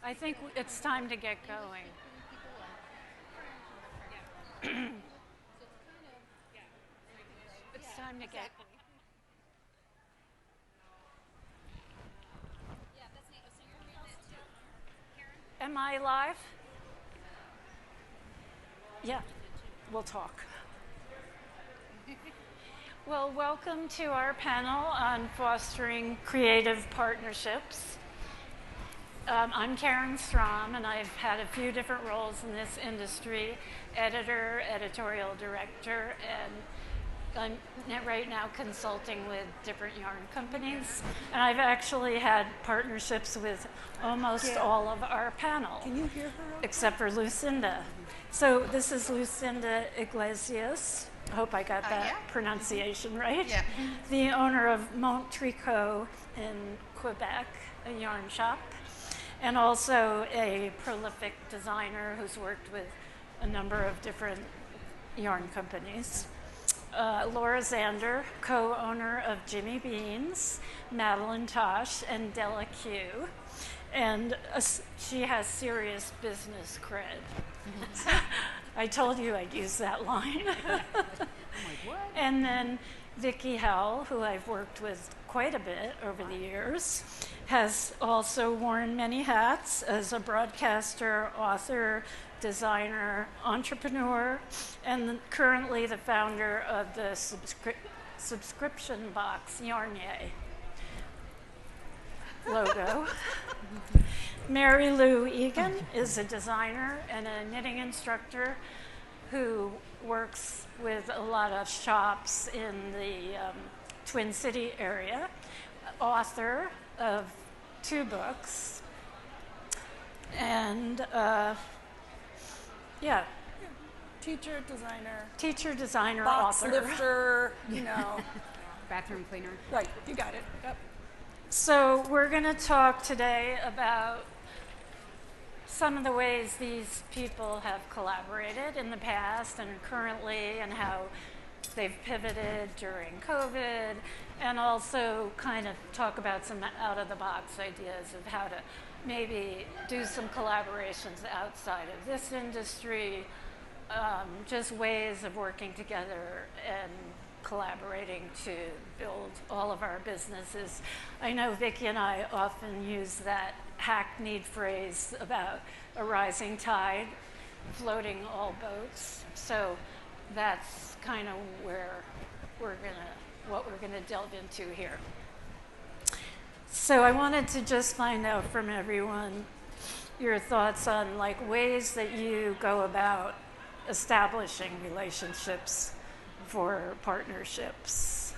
I think it's time to get going. It's time to get. Am I live? Yeah, we'll talk. Well, welcome to our panel on fostering creative partnerships. I'm Karin Strom, and I've had a few different roles in this industry: editor, editorial director, and I'm right now consulting with different yarn companies. And I've actually had partnerships with almost all of our panel. Can you hear her? Except for Lucinda. So this is Lucinda Iglesias. I hope I got that pronunciation right. Yeah. The owner of Mont Tricot in Quebec, a yarn shop, and also a prolific designer who's worked with a number of different yarn companies. Laura Zander, co-owner of Jimmy Beans, Madeline Tosh, and Della Q. And she has serious business cred. I told you I'd use that line. I'm like, what? And then Vickie, Howell, who I've worked with quite a bit over the years, has also worn many hats as a broadcaster, author, designer, entrepreneur, and currently the founder of the subscription box Yarnier logo. Mary Lou Egan is a designer and a knitting instructor who works with a lot of shops in the Twin City area, author of 2 books, and teacher, designer, box author. lifter, you know. Bathroom cleaner. Right, you got it. Yep. So we're going to talk today about some of the ways these people have collaborated in the past and currently, and how they've pivoted during COVID, and also kind of talk about some out-of-the-box ideas of how to maybe do some collaborations outside of this industry, just ways of working together and collaborating to build all of our businesses. I know Vickie and I often use that hackneyed phrase about a rising tide floating all boats. So that's kind of where what we're gonna delve into here. So I wanted to just find out from everyone your thoughts on like ways that you go about establishing relationships for partnerships.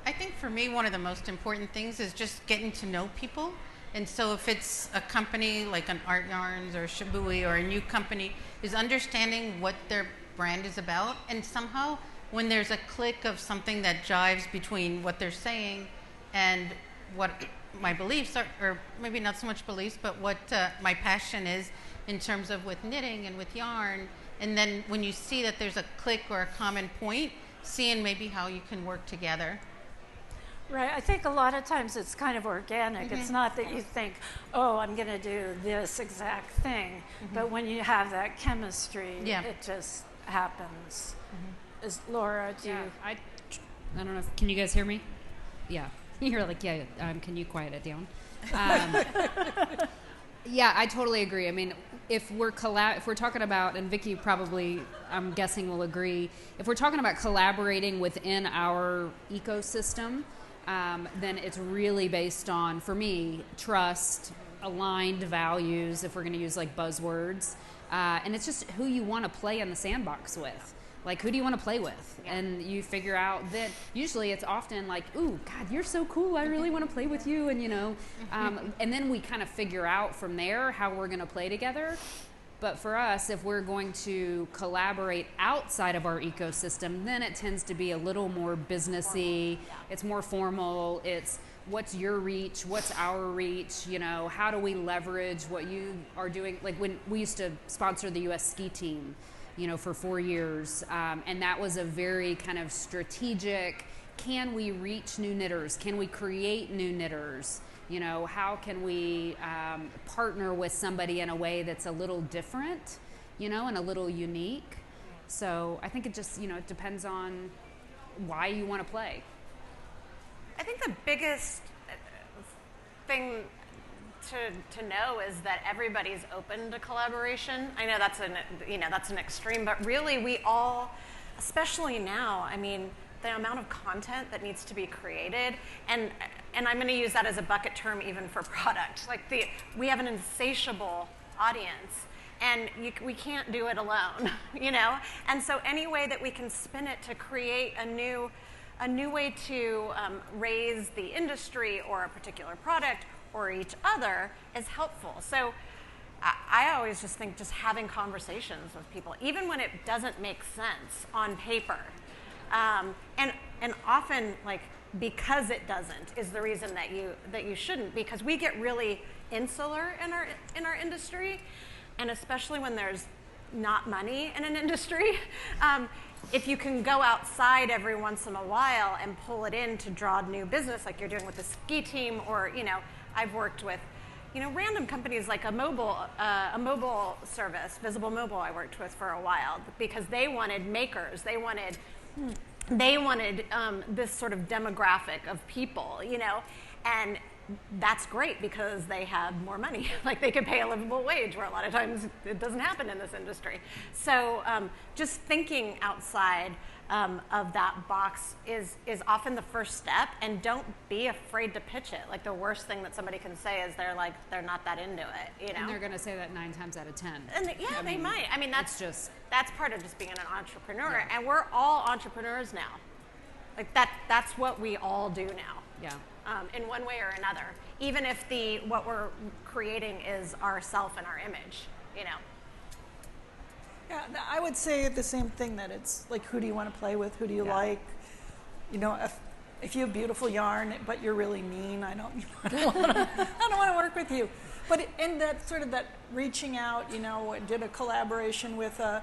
I think for me, one of the most important things is just getting to know people. And so if it's a company like an Art Yarns or Shibui or a new company, is understanding what their brand is about. And somehow when there's a click of something that jives between what they're saying and what my beliefs are, or maybe not so much beliefs, but what my passion is in terms of with knitting and with yarn. And then when you see that there's a click or a common point, seeing maybe how you can work together. Right, I think a lot of times it's kind of organic. Mm-hmm. It's not that you think, oh, I'm going to do this exact thing. Mm-hmm. But when you have that chemistry, it just happens. Mm-hmm. Laura, do you? I don't know. Can you guys hear me? Yeah. You're like, yeah, can you quiet it down? Yeah, I totally agree. I mean, if we're talking about, and Vickie probably, I'm guessing, will agree, if we're talking about collaborating within our ecosystem, then it's really based on, for me, trust, aligned values, if we're going to use like buzzwords, and it's just who you want to play in the sandbox with. Like, who do you want to play with? Yeah. And you figure out that usually it's often like, ooh, God, you're so cool. I really want to play with you. And, you know, and then we kind of figure out from there how we're going to play together. But for us, if we're going to collaborate outside of our ecosystem, then it tends to be a little more businessy. It's more formal. It's what's your reach? What's our reach? You know, how do we leverage what you are doing? Like when we used to sponsor the U.S. ski team, you know, for 4 years. And that was a very kind of strategic, can we reach new knitters? Can we create new knitters? How can we partner with somebody in a way that's a little different, and a little unique? So I think it just, it depends on why you want to play. I think the biggest thing to know is that everybody's open to collaboration. I know that's an extreme, but really we all, especially now, I mean, the amount of content that needs to be created, and I'm going to use that as a bucket term even for product. Like we have an insatiable audience, and we can't do it alone, And so any way that we can spin it to create a new way to raise the industry or a particular product or each other is helpful. So I always just think just having conversations with people, even when it doesn't make sense on paper, and often like because it doesn't is the reason that you shouldn't, because we get really insular in our industry, and especially when there's not money in an industry. If you can go outside every once in a while and pull it in to draw new business, like you're doing with the ski team, or I've worked with random companies like a mobile service, Visible Mobile. I worked with for a while because they wanted makers. They wanted this sort of demographic of people, and that's great because they have more money. Like they can pay a livable wage, where a lot of times it doesn't happen in this industry. So just thinking outside of that box is often the first step, and don't be afraid to pitch it. Like the worst thing that somebody can say is they're not that into it, And they're going to say that 9 times out of 10. And they might. I mean, that's part of just being an entrepreneur, and we're all entrepreneurs now. Like that's what we all do now. Yeah. In one way or another, even if what we're creating is ourself and our image, Yeah, I would say the same thing, that it's like, who do you want to play with? Who do you like? If you have beautiful yarn, but you're really mean, I don't want to work with you. But in that sort of that reaching out, did a collaboration with a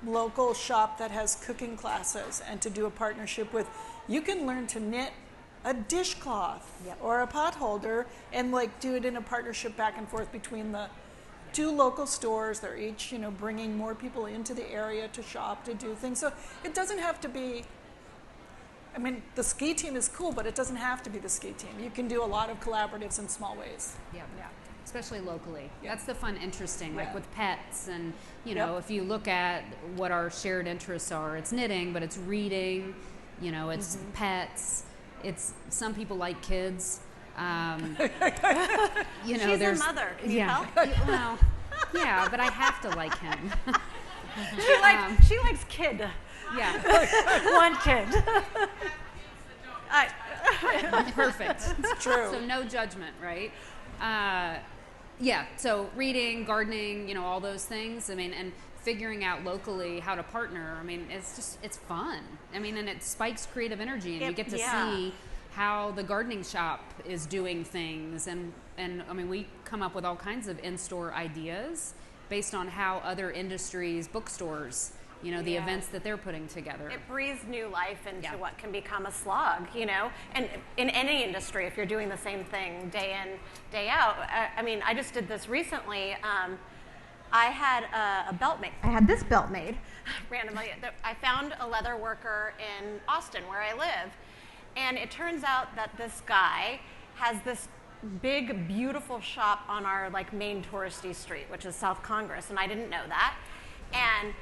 local shop that has cooking classes, and to do a partnership with, you can learn to knit a dishcloth or a pot holder, and like do it in a partnership back and forth between the two local stores. They're each, bringing more people into the area to shop, to do things. So it doesn't have to be, I mean, the ski team is cool, but it doesn't have to be the ski team. You can do a lot of collaboratives in small ways. Yeah. Especially locally. Yeah. That's the fun, interesting, like Yeah. with pets, and if you look at what our shared interests are, it's knitting, but it's reading, it's pets. It's, some people like kids. She's a mother. Can you help? Well, yeah, but I have to like him. She likes kid. Yeah. One kid. Perfect. It's true. So no judgment, right? So reading, gardening, all those things. I mean, and figuring out locally how to partner. I mean, it's fun. I mean, and it spikes creative energy, and you get to see how the gardening shop is doing things. And I mean, we come up with all kinds of in-store ideas based on how other industries, bookstores, the events that they're putting together. It breathes new life into what can become a slog, and in any industry, if you're doing the same thing day in, day out. I mean, I just did this recently. I had a belt made. I had this belt made randomly. I found a leather worker in Austin, where I live, and it turns out that this guy has this big, beautiful shop on our main touristy street, which is South Congress, and I didn't know that. And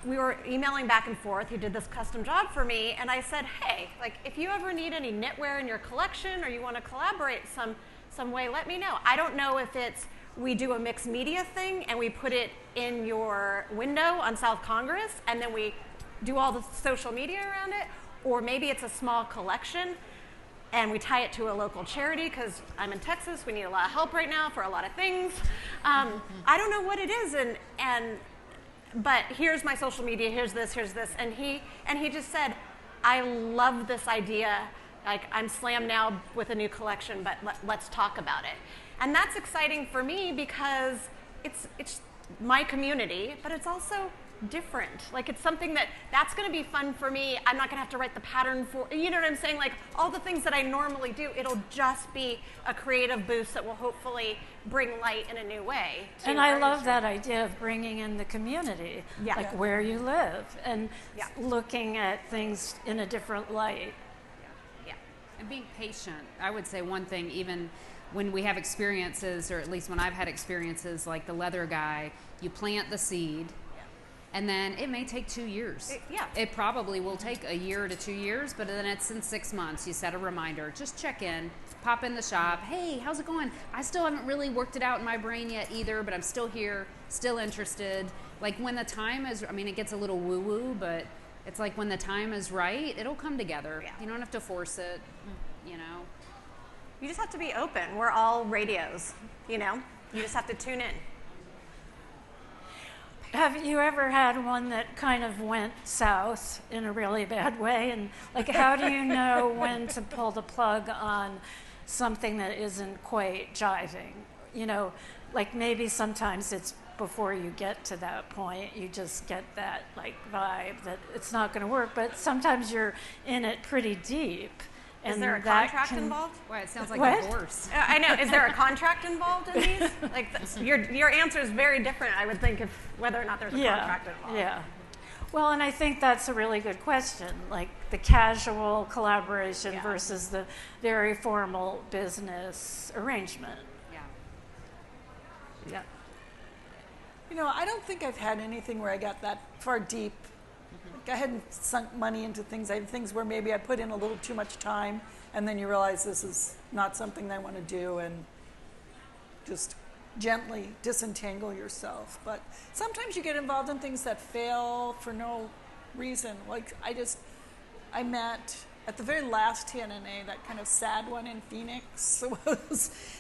we were emailing back and forth. He did this custom job for me, and I said, hey, if you ever need any knitwear in your collection, or you want to collaborate some way, let me know. I don't know if it's we do a mixed media thing and we put it in your window on South Congress, and then we do all the social media around it, or maybe it's a small collection and we tie it to a local charity, because I'm in Texas. We need a lot of help right now for a lot of things. I don't know what it is, but here's my social media, here's this, and he just said, I love this idea. I'm slammed now with a new collection, but let's talk about it. And that's exciting for me, because it's my community, but it's also different. Like, it's something that's going to be fun for me. I'm not going to have to write the pattern for, you know what I'm saying? Like, all the things that I normally do, it'll just be a creative boost that will hopefully bring light in a new way. And I love that idea of bringing in the community, Yeah. like Yeah. where you live, and Yeah. looking at things in a different light. Yeah. And being patient. I would say one thing, even when we have experiences, or at least when I've had experiences like the leather guy, you plant the seed, and then it may take 2 years. It probably will take a year to 2 years, but then it's in 6 months. You set a reminder, just check in, pop in the shop. Hey, how's it going? I still haven't really worked it out in my brain yet either, but I'm still here, still interested. Like when the time is, I mean, it gets a little woo-woo, but it's like when the time is right, it'll come together. Yeah. You don't have to force it, you know. You just have to be open. We're all radios, you know? You just have to tune in. Have you ever had one that kind of went south in a really bad way? And like, how do you know when to pull the plug on something that isn't quite jiving? You know, like maybe sometimes it's before you get to that point, you just get that like vibe that it's not going to work, but sometimes you're in it pretty deep. Is there a that contract can- involved? Well, it sounds like What? a divorce. I know. Is there a contract involved in these? Like, your answer is very different, I would think, if whether or not there's a contract involved. Yeah. Well, and I think that's a really good question, like the casual collaboration Yeah. versus the very formal business arrangement. Yeah. Yeah. You know, I don't think I've had anything where I got that far deep. Like I hadn't sunk money into things. I had things where maybe I put in a little too much time, and then you realize this is not something I want to do, and just gently disentangle yourself. But sometimes you get involved in things that fail for no reason. Like I met at the very last TNNA, that kind of sad one in Phoenix,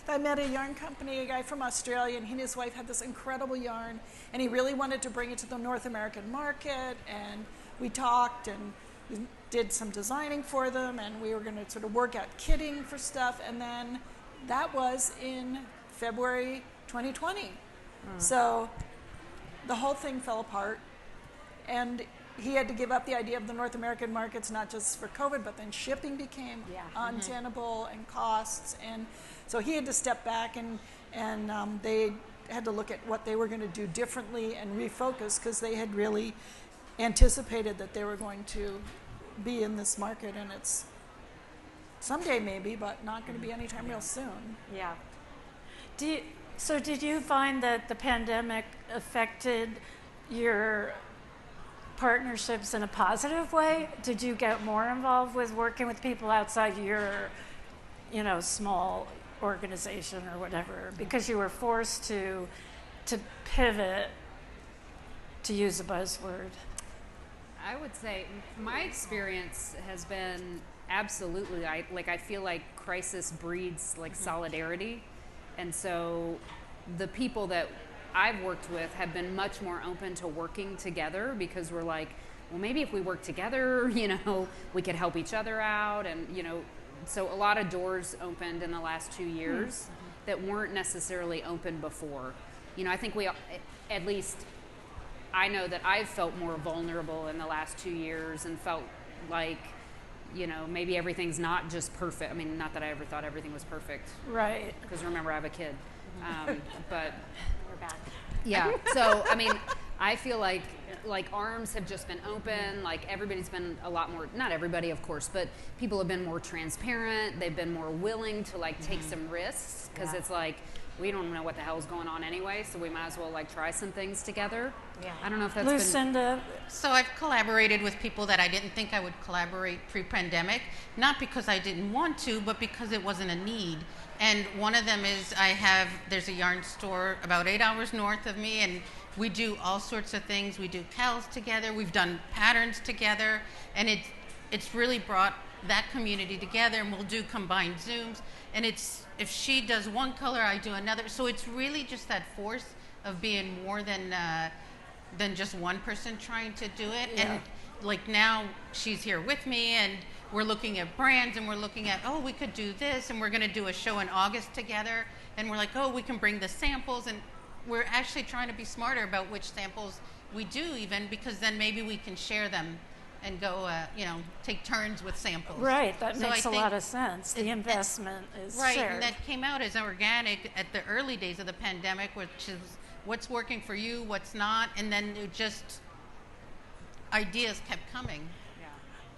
I met a yarn company, a guy from Australia, and he and his wife had this incredible yarn, and he really wanted to bring it to the North American market, and we talked, and we did some designing for them, and we were going to sort of work out kitting for stuff, and then that was in February 2020. So the whole thing fell apart, and he had to give up the idea of the North American markets, not just for COVID, but then shipping became untenable and costs. And so he had to step back, and they had to look at what they were going to do differently and refocus, because they had really anticipated that they were going to be in this market, and it's someday maybe, but not going to be anytime real soon. Yeah. So did you find that the pandemic affected your partnerships in a positive way? Did you get more involved with working with people outside your, small organization or whatever, because you were forced to pivot, to use a buzzword? I would say my experience has been absolutely, I feel like crisis breeds like solidarity. And so the people that I've worked with have been much more open to working together, because we're like, well, maybe if we work together, we could help each other out. And, so a lot of doors opened in the last 2 years that weren't necessarily open before. I think at least I know that I've felt more vulnerable in the last 2 years and felt like, maybe everything's not just perfect. I mean, not that I ever thought everything was perfect. Right. Because remember, I have a kid. But We're back. yeah, so I mean, I feel like arms have just been open. Like everybody's been a lot more, not everybody of course, but people have been more transparent. They've been more willing to take some risks, because it's like, we don't know what the hell's going on anyway, so we might as well try some things together. Yeah. I don't know if that's Lucinda, So I've collaborated with people that I didn't think I would collaborate pre-pandemic, not because I didn't want to, but because it wasn't a need. And one of them is there's a yarn store about 8 hours north of me, and we do all sorts of things. We do cows together, we've done patterns together, and it's really brought that community together, and we'll do combined Zooms. And if she does one color, I do another. So it's really just that force of being more than just one person trying to do it. Yeah. And now she's here with me, and we're looking at brands, and we're looking at, we could do this, and we're going to do a show in August together, and we're like, we can bring the samples, and we're actually trying to be smarter about which samples we do, even because then maybe we can share them and go, take turns with samples. Right, that So makes I a think lot of sense. The investment is right, shared. and that came out as organic at the early days of the pandemic, which is what's working for you, what's not, and then it just ideas kept coming.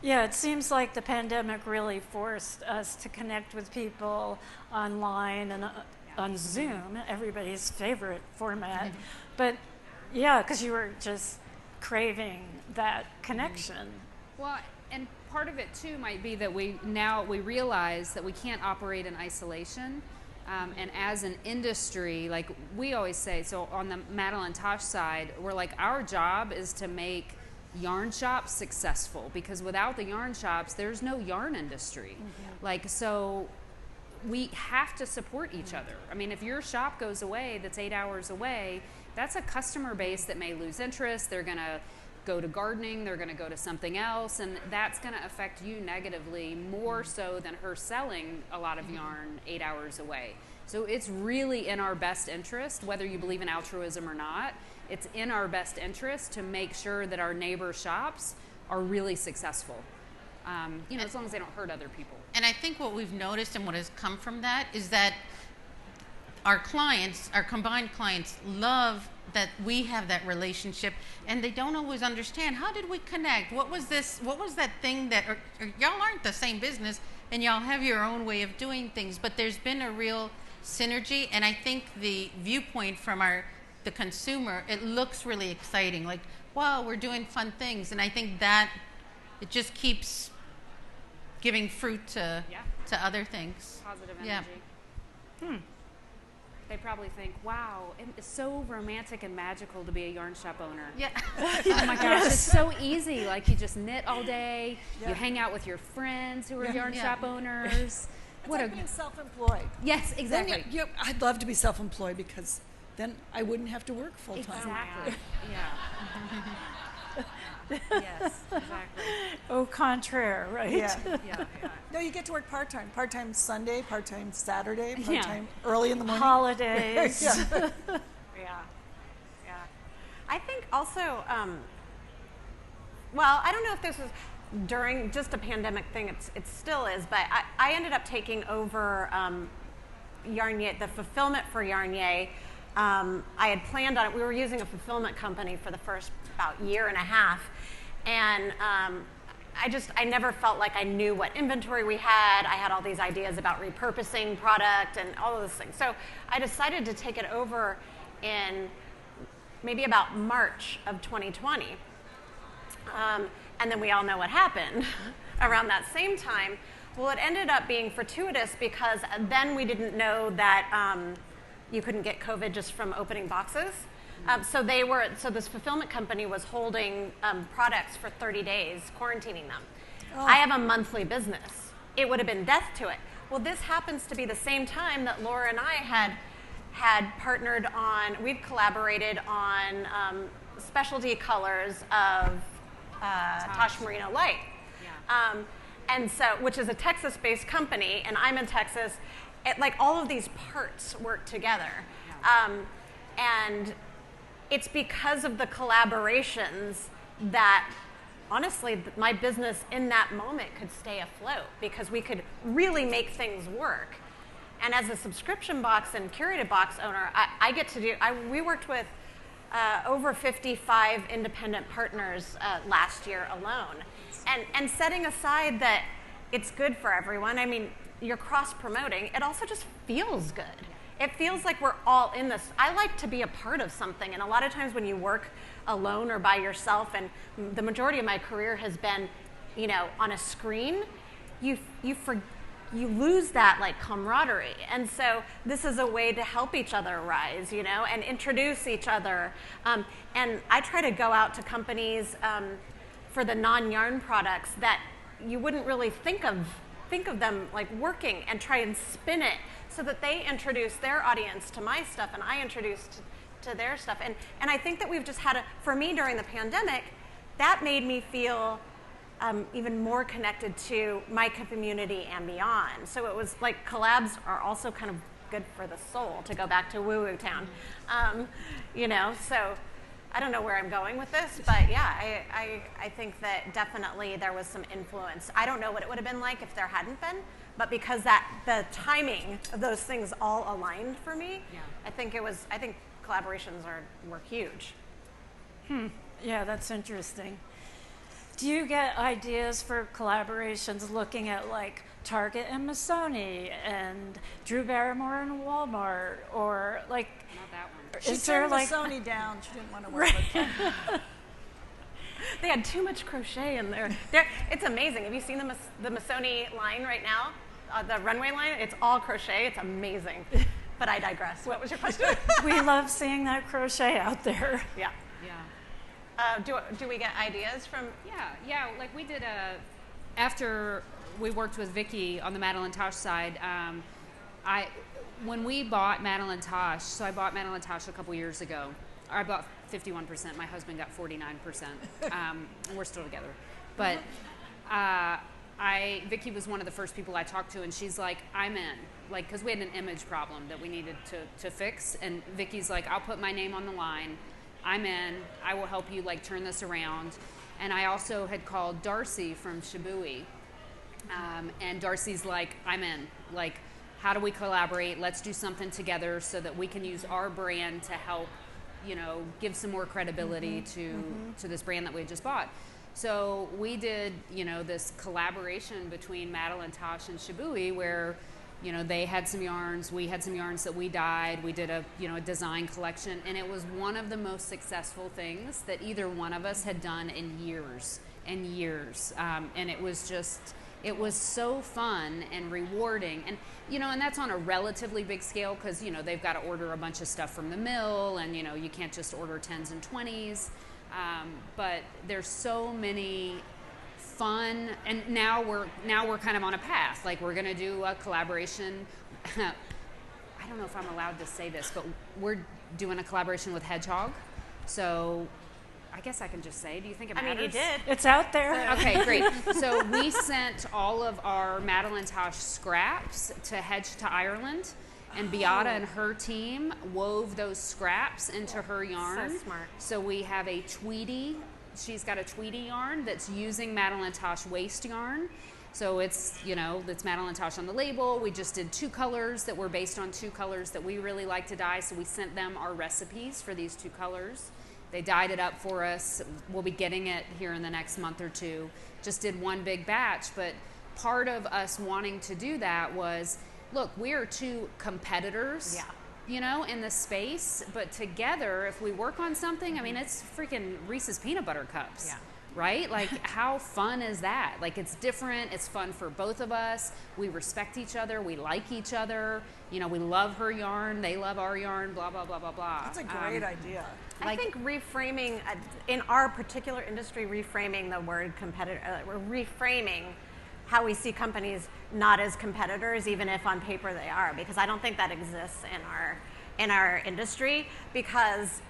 Yeah, it seems like the pandemic really forced us to connect with people online and on Zoom, everybody's favorite format. But yeah, because you were just craving that connection. Well, and part of it too might be that we realize that we can't operate in isolation. And as an industry, like we always say, so on the Madeline Tosh side, we're like, our job is to make yarn shops successful, because without the yarn shops, there's no yarn industry. Like, so we have to support each other. I mean, if your shop goes away, that's 8 hours away, that's a customer base that may lose interest. They're going to go to gardening, they're going to go to something else, and that's going to affect you negatively more so than her selling a lot of yarn 8 hours away. So it's really in our best interest, whether you believe in altruism or not, it's in our best interest to make sure that our neighbor shops are really successful. As long as they don't hurt other people. And I think what we've noticed and what has come from that is that our clients, our combined clients, love that we have that relationship, and they don't always understand, how did we connect? What was that thing that, or y'all aren't the same business, and y'all have your own way of doing things, but there's been a real synergy, and I think the viewpoint from the consumer, it looks really exciting, like, wow, we're doing fun things, and I think that it just keeps giving fruit to other things. Positive energy. They probably think, wow, it's so romantic and magical to be a yarn shop owner. Yeah. Oh my gosh, it's so easy. Like, you just knit all day, you hang out with your friends who are yarn shop owners. It's like being self-employed. Yes, exactly. I'd love to be self-employed, because then I wouldn't have to work full-time. Exactly. Yes, exactly. Au contraire, right? Yeah. Yeah. No, you get to work part-time. Part-time Sunday, part-time Saturday, part-time early in the morning. Holidays. Yeah. I think also, well, I don't know if this was during just a pandemic thing, it still is, but I ended up taking over Yarnier, the fulfillment for Yarnier. I had planned on it. We were using a fulfillment company for the first about year and a half, and I never felt like I knew what inventory we had. I had all these ideas about repurposing product and all of those things. So I decided to take it over in maybe about March of 2020. And then we all know what happened around that same time. Well, it ended up being fortuitous, because then we didn't know that you couldn't get COVID just from opening boxes. So this fulfillment company was holding products for 30 days, quarantining them. I have a monthly business. It would have been death to it. Well, this happens to be the same time that Laura and I had partnered on, we've collaborated on specialty colors of Tosh Merino Light. And so, which is a Texas-based company, and I'm in Texas. Like, all of these parts work together. And it's because of the collaborations that, honestly, my business in that moment could stay afloat, because we could really make things work. And as a subscription box and curated box owner, I get to do, we worked with over 55 independent partners last year alone. And setting aside that it's good for everyone, I mean, you're cross-promoting, it also just feels good. It feels like we're all in this. I like to be a part of something, and a lot of times when you work alone or by yourself, and the majority of my career has been, on a screen, you lose that, like, camaraderie. And so this is a way to help each other rise, and introduce each other. And I try to go out to companies for the non-yarn products that you wouldn't really think of them like working, and try and spin it so that they introduce their audience to my stuff and I introduce to their stuff. And I think that we've just had for me during the pandemic, that made me feel even more connected to my community and beyond. So it was like collabs are also kind of good for the soul, to go back to woo-woo town. You know, so I don't know where I'm going with this, but yeah, I think that definitely there was some influence. I don't know what it would have been like if there hadn't been, but because the timing of those things all aligned for me, I think collaborations were huge. Yeah, that's interesting. Do you get ideas for collaborations looking at like Target and Missoni and Drew Barrymore and Walmart, or like? Not that one. She turned Sony down. She didn't want to work with them. They had too much crochet in there. It's amazing. Have you seen the Missoni line right now? The runway line? It's all crochet. It's amazing. But I digress. What was your question? We love seeing that crochet out there. Yeah. Yeah. Do we get ideas from? Yeah. Like we did after we worked with Vickie on the Madeline Tosh side. When we bought Madeline Tosh, so I bought Madeline Tosh a couple years ago. I bought 51%. My husband got 49%. And we're still together. But Vickie was one of the first people I talked to, and she's like, I'm in. Like, because we had an image problem that we needed to fix. And Vickie's like, I'll put my name on the line. I'm in. I will help you, like, turn this around. And I also had called Darcy from Shibui. And Darcy's like, I'm in. Like, how do we collaborate? Let's do something together so that we can use our brand to help, you know, give some more credibility to this brand that we had just bought. So we did, you know, this collaboration between Madeline Tosh and Shibui where, you know, they had some yarns, we had some yarns that we dyed, we did a design collection, and it was one of the most successful things that either one of us had done in years and years. And it was so fun and rewarding. And, you know, and that's on a relatively big scale because, you know, they've got to order a bunch of stuff from the mill and, you know, you can't just order 10s and 20s. But there's so many fun, and now we're kind of on a path. Like we're going to do a collaboration. I don't know if I'm allowed to say this, but we're doing a collaboration with Hedgehog. So I guess I can just say, do you think it matters? I mean, you did. It's out there. Okay, great. So we sent all of our Madeline Tosh scraps to Ireland, and Beata and her team wove those scraps into her yarn. So smart. So we have a Tweety. She's got a Tweety yarn that's using Madeline Tosh waste yarn. So it's, you know, that's Madeline Tosh on the label. We just did 2 colors that were based on 2 colors that we really like to dye. So we sent them our recipes for these 2 colors. They dyed it up for us. We'll be getting it here in the next month or 2. Just did one big batch, but part of us wanting to do that was, look, we are 2 competitors, you know, in the space, but together, if we work on something, I mean, it's freaking Reese's peanut butter cups, right? Like, how fun is that? Like, it's different. It's fun for both of us. We respect each other. We like each other. You know, we love her yarn. They love our yarn, blah, blah, blah, blah, blah. That's a great idea. I think reframing, in our particular industry, reframing the word competitor, we're reframing how we see companies not as competitors, even if on paper they are, because I don't think that exists in our industry, because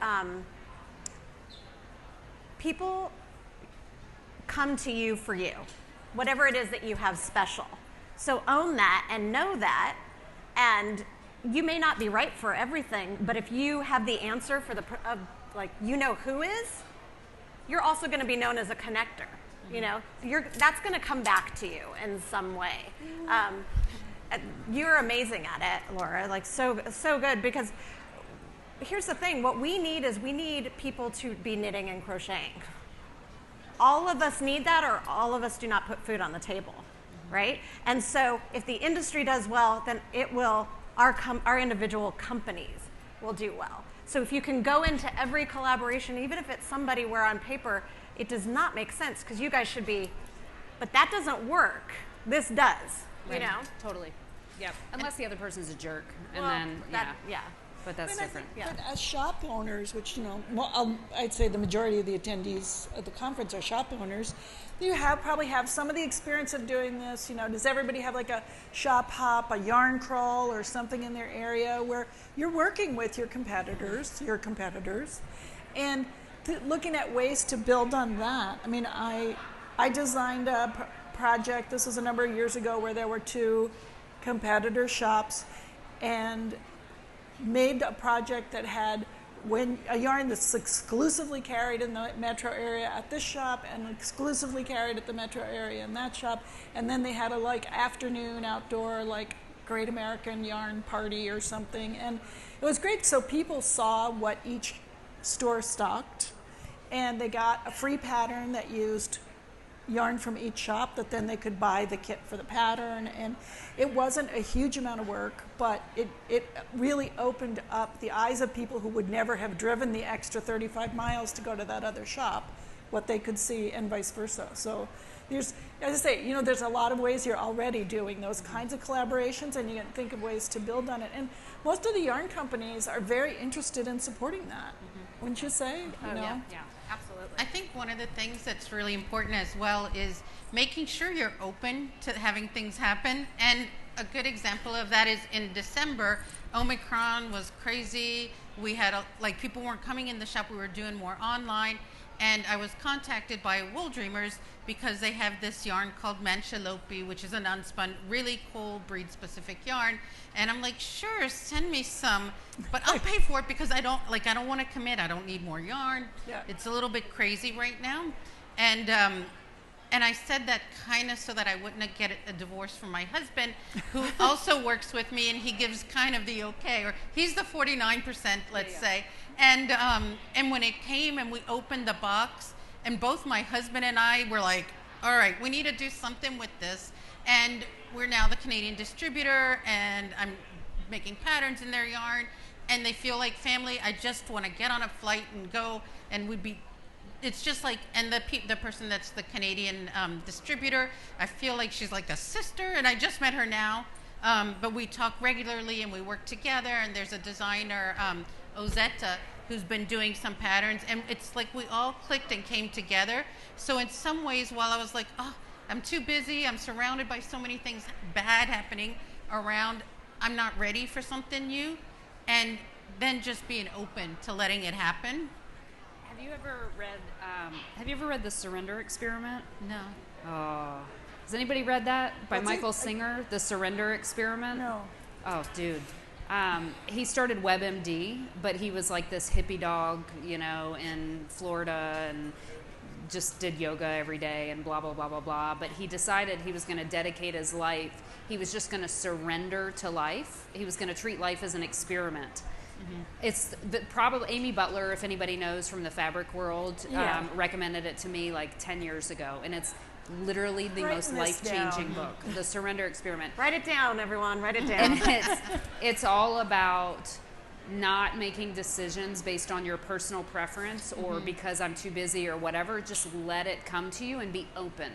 people come to you for you, whatever it is that you have special. So own that and know that, and you may not be right for everything, but if you have the answer for like you know who is, you're also going to be known as a connector. You know, that's going to come back to you in some way. You're amazing at it, Laura. Like so good, because here's the thing: what we need is people to be knitting and crocheting. All of us need that, or all of us do not put food on the table, right? And so, if the industry does well, then it will. Our individual companies will do well. So if you can go into every collaboration, even if it's somebody where on paper it does not make sense because you guys should be, but that doesn't work. This does, you know? Totally. Yep. Unless the other person's a jerk, and then but that's different. But as shop owners, which, you know, I'd say the majority of the attendees at the conference are shop owners, you probably have some of the experience of doing this. You know, does everybody have like a shop hop, a yarn crawl, or something in their area where you're working with your competitors, and looking at ways to build on that? I mean, I designed a project, this was a number of years ago, where there were 2 competitor shops, and made a project that had a yarn that's exclusively carried in the metro area at this shop and exclusively carried at the metro area in that shop, and then they had a like afternoon outdoor like Great American Yarn Party or something, and it was great. So people saw what each store stocked, and they got a free pattern that used yarn from each shop that then they could buy the kit for the pattern. And it wasn't a huge amount of work, but it really opened up the eyes of people who would never have driven the extra 35 miles to go to that other shop, what they could see, and vice versa. So there's, as I say, there's a lot of ways you're already doing those kinds of collaborations, and you can think of ways to build on it. And most of the yarn companies are very interested in supporting that, wouldn't you say? Yeah. Absolutely. I think one of the things that's really important as well is making sure you're open to having things happen. And a good example of that is in December, Omicron was crazy. We had people weren't coming in the shop. We were doing more online. And I was contacted by Wool Dreamers because they have this yarn called Manchalopi, which is an unspun, really cool breed-specific yarn. And I'm like, sure, send me some, but I'll pay for it because I don't want to commit. I don't need more yarn. Yeah. It's a little bit crazy right now. And I said that kind of so that I wouldn't get a divorce from my husband, who also works with me, and he gives kind of the okay, or he's the 49%, let's say. And when it came and we opened the box, and both my husband and I were like, all right, we need to do something with this. And we're now the Canadian distributor, and I'm making patterns in their yarn, and they feel like family. I just want to get on a flight and go, and it's just like, and the person that's the Canadian distributor, I feel like she's like a sister, and I just met her now. But we talk regularly and we work together, and there's a designer, Ozetta, who's been doing some patterns, and it's like we all clicked and came together. So in some ways, while I was like, oh, I'm too busy, I'm surrounded by so many things bad happening around, I'm not ready for something new, and then just being open to letting it happen. Have you ever read The Surrender Experiment? No. Oh. Has anybody read that? By What's it? Michael Singer, The Surrender Experiment? No. Oh, dude. He started WebMD, but he was like this hippie dog, in Florida, and just did yoga every day and blah, blah, blah, blah, blah. But he decided he was going to dedicate his life. He was just going to surrender to life. He was going to treat life as an experiment. Mm-hmm. It's probably Amy Butler, if anybody knows from the fabric world, recommended it to me like 10 years ago. And it's literally the most life-changing book, The Surrender Experiment. Write it down, everyone. Write it down. And it's all about not making decisions based on your personal preference or because I'm too busy or whatever. Just let it come to you and be open.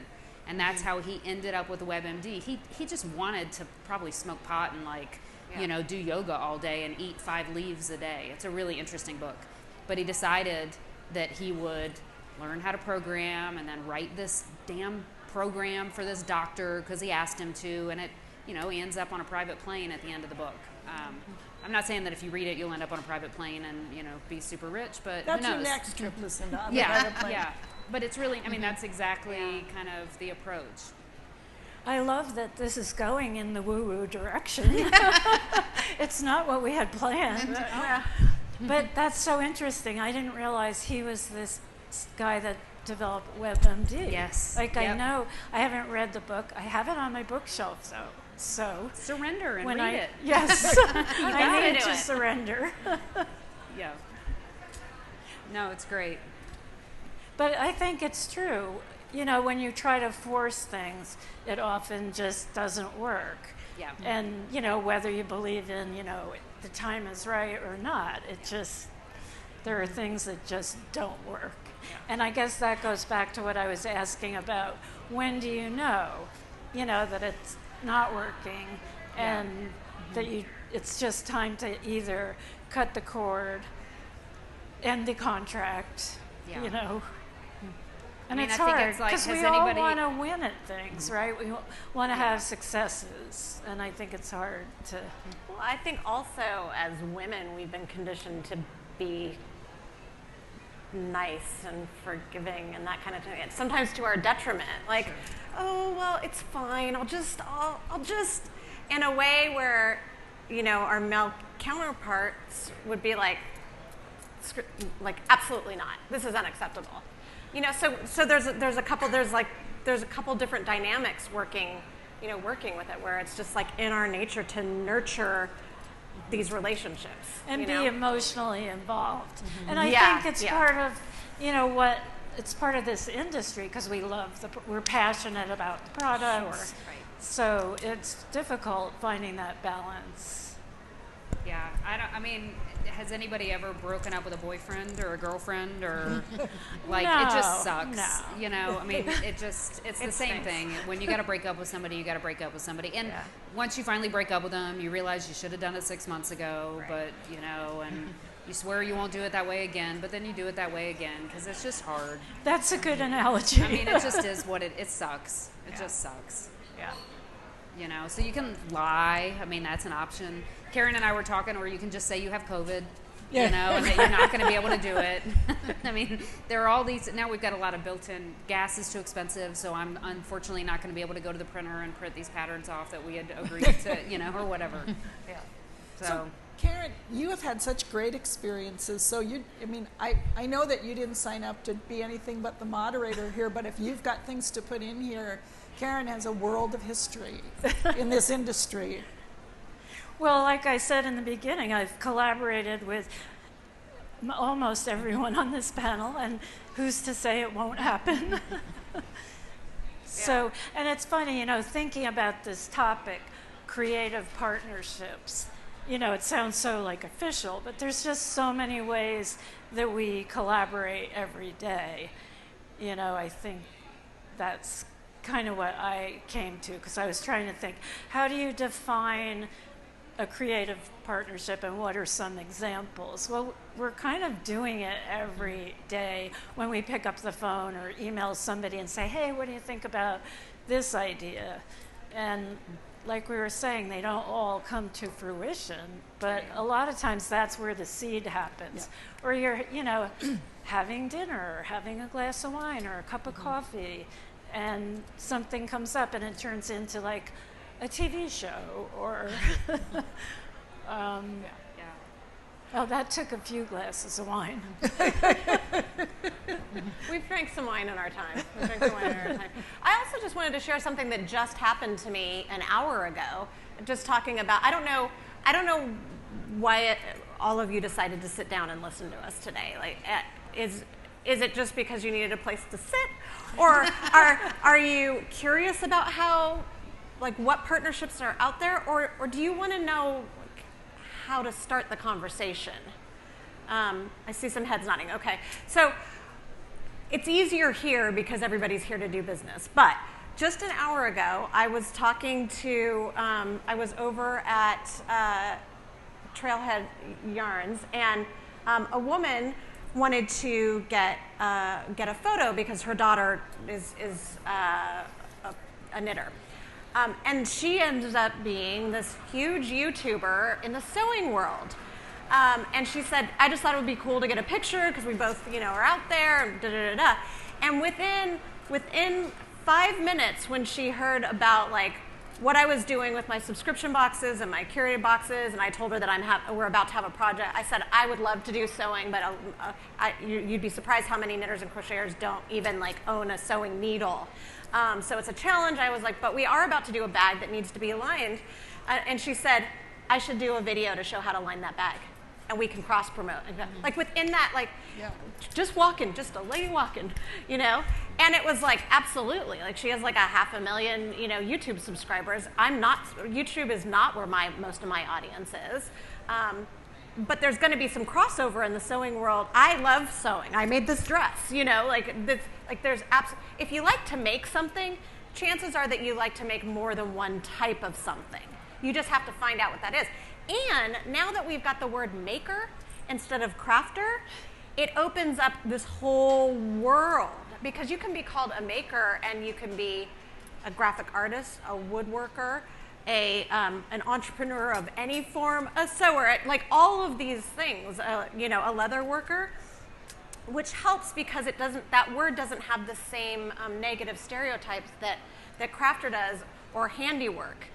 And that's how he ended up with WebMD. He just wanted to probably smoke pot and do yoga all day and eat 5 leaves a day. It's a really interesting book. But he decided that he would learn how to program and then write this damn program for this doctor because he asked him to, and it, he ends up on a private plane at the end of the book. I'm not saying that if you read it, you'll end up on a private plane and, be super rich, but That's who knows? your next trip, Lucinda. Yeah. But it's really, that's exactly kind of the approach. I love that this is going in the woo-woo direction. It's not what we had planned. But that's so interesting. I didn't realize he was this guy that developed WebMD. Yes. I know, I haven't read the book. I have it on my bookshelf, though. So surrender and when read it. Yes. I need to surrender. Yeah. No, it's great. But I think it's true. When you try to force things, it often just doesn't work. Yeah. And, whether you believe in, the time is right or not, there are things that just don't work. Yeah. And I guess that goes back to what I was asking about. When do you know, that it's not working and that it's just time to either cut the cord, end the contract, And it's hard because we all want to win at things, right? We want to have successes, and I think it's hard to. Well, I think also as women, we've been conditioned to be nice and forgiving and that kind of thing. It's sometimes to our detriment. Like, oh well, it's fine. I'll just in a way where, our male counterparts would be like absolutely not. This is unacceptable. So there's a couple different dynamics working with it, where it's just like in our nature to nurture these relationships and be emotionally involved. Mm-hmm. And I think it's part of it's part of this industry, because we're passionate about the products. Sure. Right. So it's difficult finding that balance. Yeah, has anybody ever broken up with a boyfriend or a girlfriend, or like No, it just sucks? no. It's the same thing. When you got to break up with somebody, you got to break up with somebody. And once you finally break up with them, you realize you should have done it 6 months ago, but and you swear you won't do it that way again, but then you do it that way again because it's just hard. That's a good analogy. It just is what it sucks. It just sucks. Yeah. So you can lie. That's an option. Karin and I were talking, or you can just say you have COVID, and that you're not going to be able to do it. There are all these, now we've got a lot of built-in, gas is too expensive, so I'm unfortunately not going to be able to go to the printer and print these patterns off that we had agreed to, or whatever. Yeah. So, Karin, you have had such great experiences. So I know that you didn't sign up to be anything but the moderator here, but if you've got things to put in here, Karin has a world of history in this industry. Well, like I said in the beginning, I've collaborated with almost everyone on this panel, and who's to say it won't happen? So, and it's funny, thinking about this topic, creative partnerships, it sounds so official, but there's just so many ways that we collaborate every day. I think that's kind of what I came to, because I was trying to think, how do you define a creative partnership, and what are some examples? Well, we're kind of doing it every day when we pick up the phone or email somebody and say, hey, what do you think about this idea? And like we were saying, they don't all come to fruition, but a lot of times that's where the seed happens. Yeah. Or you're, having dinner, or having a glass of wine, or a cup of coffee, and something comes up and it turns into a TV show, or oh, that took a few glasses of wine. We've drank some wine in our time. I also just wanted to share something that just happened to me an hour ago. Just talking about, I don't know why all of you decided to sit down and listen to us today. Is it just because you needed a place to sit, or are you curious about how? What partnerships are out there, or do you want to know how to start the conversation? I see some heads nodding. Okay, so it's easier here because everybody's here to do business. But just an hour ago, I was talking to, I was over at Trailhead Yarns, and a woman wanted to get a photo because her daughter is a knitter. And she ended up being this huge YouTuber in the sewing world. And she said, I just thought it would be cool to get a picture because we both, are out there, and da-da-da-da. And within 5 minutes, when she heard about what I was doing with my subscription boxes and my curated boxes, and I told her that we're about to have a project, I said, I would love to do sewing, but you'd be surprised how many knitters and crocheters don't even own a sewing needle. So it's a challenge. I was like, but we are about to do a bag that needs to be aligned. And she said, I should do a video to show how to line that bag. And we can cross-promote. Within that, just walking, just a lady walking, And it was absolutely. She has 500,000, YouTube subscribers. YouTube is not where most of my audience is. But there's going to be some crossover in the sewing world. I love sewing. I made this dress, there's if you like to make something, chances are that you like to make more than one type of something. You just have to find out what that is. And now that we've got the word maker instead of crafter, it opens up this whole world, because you can be called a maker and you can be a graphic artist, a woodworker, an entrepreneur of any form, a sewer, all of these things, a leather worker, which helps because that word doesn't have the same negative stereotypes that crafter does, or handiwork.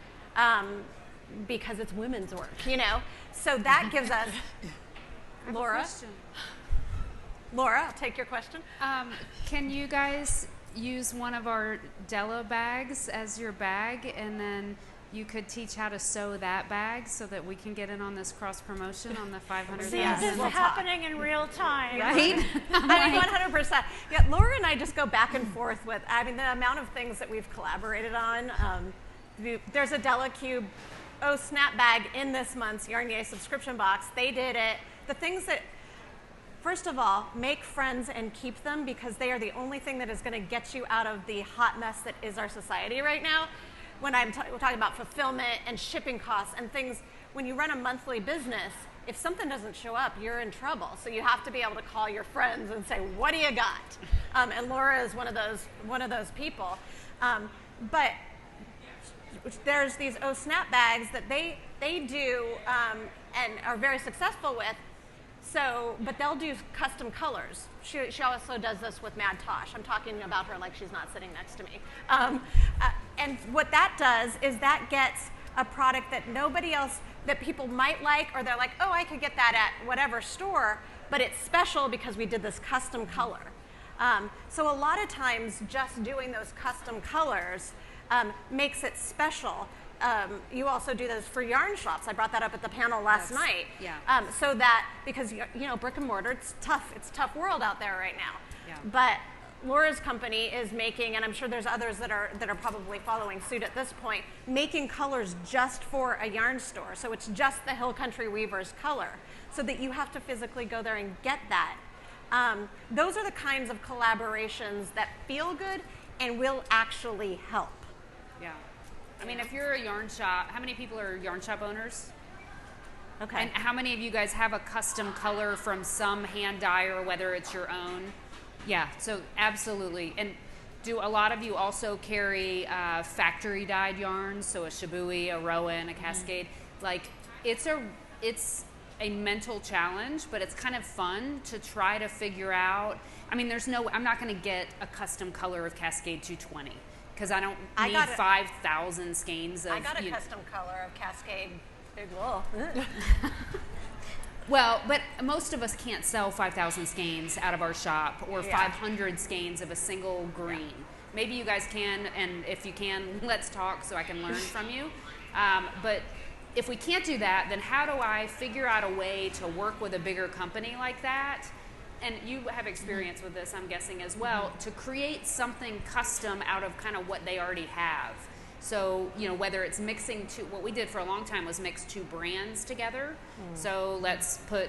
because it's women's work, you know? So that gives us, Laura, I'll take your question. Can you guys use one of our Della bags as your bag, and then you could teach how to sew that bag so that we can get in on this cross promotion on the 500,000? This is happening in real time. Right? I mean, 100%. Yeah, Laura and I just go back and forth with, I mean, the amount of things that we've collaborated on. There's a Della Cube snap bag in this month's Yarn Yay subscription box. They did it. The things that, first of all, make friends and keep them, because they are the only thing that is going to get you out of the hot mess that is our society right now. When we're talking about fulfillment and shipping costs and things, when you run a monthly business, if something doesn't show up, you're in trouble. So you have to be able to call your friends and say, "What do you got?" And Laura is one of those people. But there's these snap bags that they do and are very successful with. So, but they'll do custom colors. She also does this with Mad Tosh. I'm talking about her like she's not sitting next to me. And what that does is that gets a product that nobody else, that people might like, or they're like, oh, I could get that at whatever store, but it's special because we did this custom color. So a lot of times just doing those custom colors makes it special. You also do those for yarn shops. I brought that up at the panel last night. Yeah. So that, because, you know, brick and mortar, it's tough. It's a tough world out there right now. Yeah. But Laura's company is making, and I'm sure there's others that are probably following suit at this point, making colors just for a yarn store. So it's just the Hill Country Weavers color, so that you have to physically go there and get that. Those are the kinds of collaborations that feel good and will actually help. Yeah. I mean, if you're a yarn shop, how many people are yarn shop owners? Okay. And how many of you guys have a custom color from some hand dyer, whether it's your own? Yeah, so absolutely. And do a lot of you also carry factory dyed yarns? So a Shibui, a Rowan, a Cascade. Like, it's a mental challenge, but it's kind of fun to try to figure out. I mean, I'm not going to get a custom color of Cascade 220. Because I don't need 5,000 skeins of... I got a custom color of Cascade Big Wool. Well, but most of us can't sell 5,000 skeins out of our shop, or 500 skeins of a single green. Yeah. Maybe you guys can, and if you can, let's talk so I can learn from you. But if we can't do that, then how do I figure out a way to work with a bigger company like that? And you have experience with this, I'm guessing, as well, to create something custom out of kind of what they already have. So, you know, whether it's mixing what we did for a long time was mix two brands together. So let's put,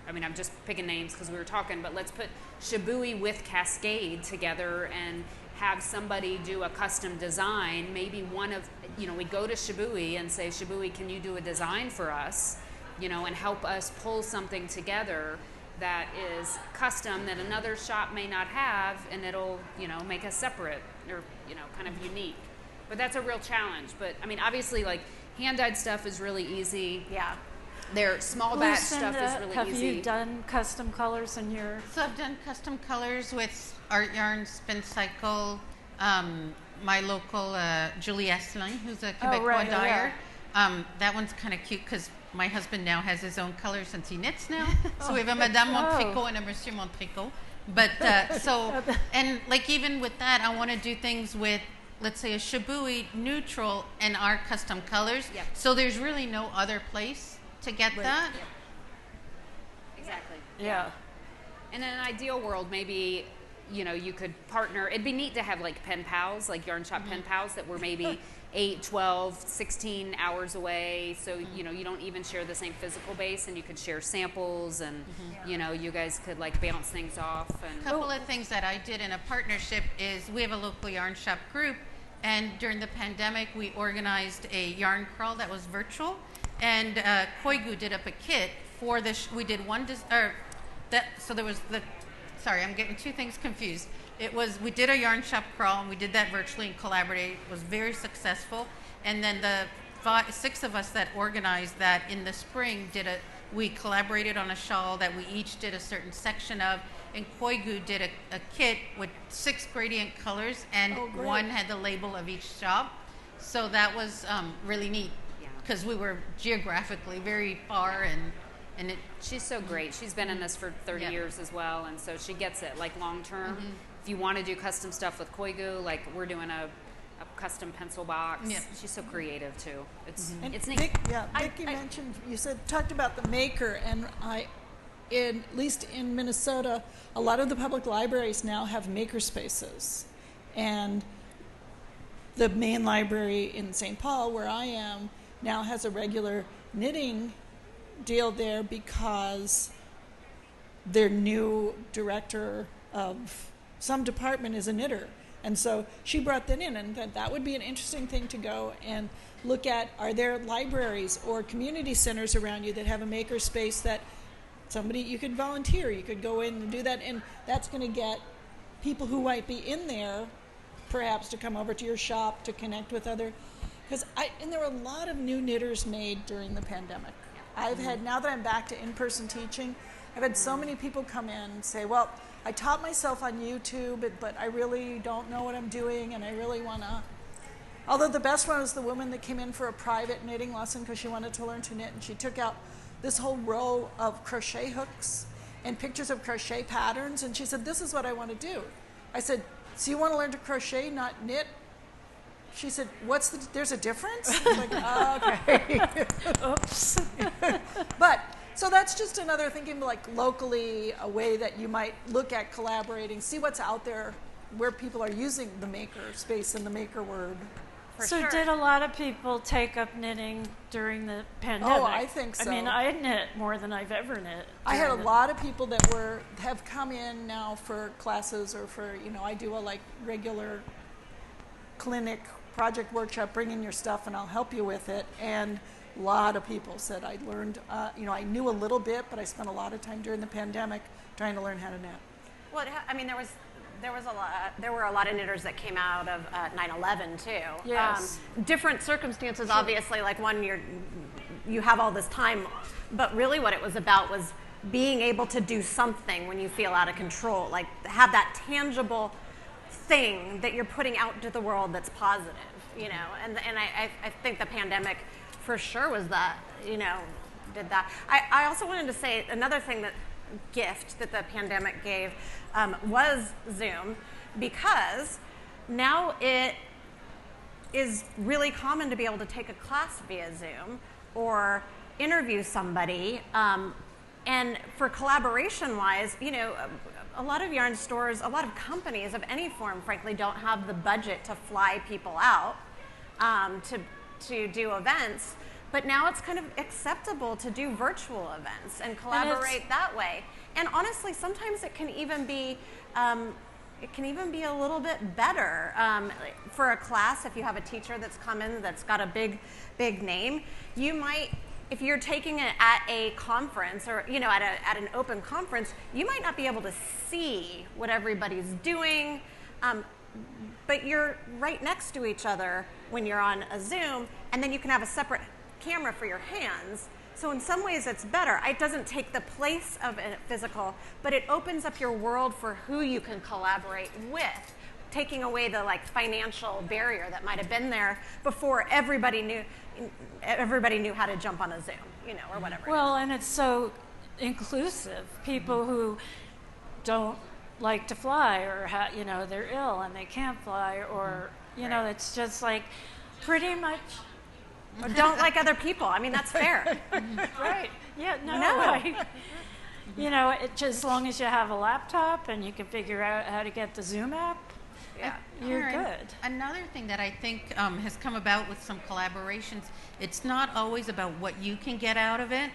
I mean, I'm just picking names because we were talking, but let's put Shibui with Cascade together and have somebody do a custom design. Maybe we go to Shibui and say, Shibui, can you do a design for us, you know, and help us pull something together that is custom that another shop may not have, and it'll, you know, make us separate or, you know, kind of unique. But that's a real challenge. But I mean, obviously, like, hand-dyed stuff is really easy. Yeah. Their small batch Lucinda, stuff is really have easy. Have you done custom colors in your... So I've done custom colors with Art Yarn, Spin Cycle, my local Julie Esselin, who's a Quebecois dyer. Yeah. That one's kind of cute because my husband now has his own color since he knits now. So we have a Madame Montricot and a Monsieur Montricot. But and like even with that, I want to do things with, let's say, a Shibui neutral and our custom colors. Yep. So there's really no other place to get that. Yep. Exactly. Yeah. In an ideal world, maybe, you know, you could partner. It'd be neat to have like pen pals, like yarn shop pen pals that were maybe 8, 12, 16 hours away. So, you know, you don't even share the same physical base, and you could share samples, and, you know, you guys could like bounce things off. And A couple of things that I did in a partnership is we have a local yarn shop group, and during the pandemic, we organized a yarn crawl that was virtual, and Koigu did up a kit for this. We did one, so there was sorry, I'm getting two things confused. We did a yarn shop crawl, and we did that virtually and collaborated. It was very successful. And then the 6 of us that organized that in the spring we collaborated on a shawl that we each did a certain section of, and Koigu did a kit with 6 gradient colors, and one had the label of each shop. So that was really neat. because we were geographically very far, and it. She's so great. She's been in this for 30 Yeah. years as well, and so she gets it, like long term. If you want to do custom stuff with Koigu, like we're doing a custom pencil box. Yeah. She's so creative too. It's And it's neat. Vickie mentioned, you talked about the maker, and at least in Minnesota, a lot of the public libraries now have maker spaces. And the main library in St. Paul, where I am, now has a regular knitting deal there because their new director of some department is a knitter. And so she brought that in, and that would be an interesting thing to go and look at. Are there libraries or community centers around you that have a maker space that somebody, you could volunteer, you could go in and do that, and that's going to get people who might be in there perhaps to come over to your shop to connect with other, and there were a lot of new knitters made during the pandemic. I've had, now that I'm back to in-person teaching, I've had so many people come in and say, well, I taught myself on YouTube, but I really don't know what I'm doing, and I really want to. Although the best one was the woman that came in for a private knitting lesson because she wanted to learn to knit, and she took out this whole row of crochet hooks and pictures of crochet patterns, and she said, this is what I want to do. I said, so you want to learn to crochet, not knit? She said, there's a difference? I was like, okay. Oops. But, so that's just another thinking, like locally, a way that you might look at collaborating, see what's out there where people are using the maker space and the maker word. So sure. did a lot of people take up knitting during the pandemic? Oh, I think so. I mean, I knit more than I've ever knit. I had a during the- lot of people that have come in now for classes or for, I do a regular clinic project workshop, bring in your stuff and I'll help you with it. And a lot of people said I learned, I knew a little bit, but I spent a lot of time during the pandemic trying to learn how to knit. Well, there were a lot of knitters that came out of 9/11 too. Yes. Different circumstances, obviously. Like one, you have all this time, but really, what it was about was being able to do something when you feel out of control. Like have that tangible thing that you're putting out into the world that's positive. And I think the pandemic, for sure, was that. Did that. I also wanted to say another thing gift that the pandemic gave was Zoom, because now it is really common to be able to take a class via Zoom or interview somebody. And for collaboration wise, a lot of yarn stores, a lot of companies of any form, frankly, don't have the budget to fly people out to do events. But now it's kind of acceptable to do virtual events and collaborate that way. And honestly, sometimes it can even be a little bit better for a class. If you have a teacher that's come in that's got a big name, you might, if you're taking it at a conference or at an open conference, you might not be able to see what everybody's doing. But you're right next to each other when you're on a Zoom, and then you can have a separate camera for your hands. So in some ways it's better. It doesn't take the place of a physical, but it opens up your world for who you can collaborate with, taking away the financial barrier that might have been there before everybody knew how to jump on a Zoom, or whatever. Well, and it's so inclusive. People who don't like to fly, or they're ill and they can't fly, or it's just pretty much. Or don't like other people. I mean, that's fair. Right. Yeah, no. No. As long as you have a laptop and you can figure out how to get the Zoom app, Yeah. you're Karin, good. Another thing that I think has come about with some collaborations, it's not always about what you can get out of it.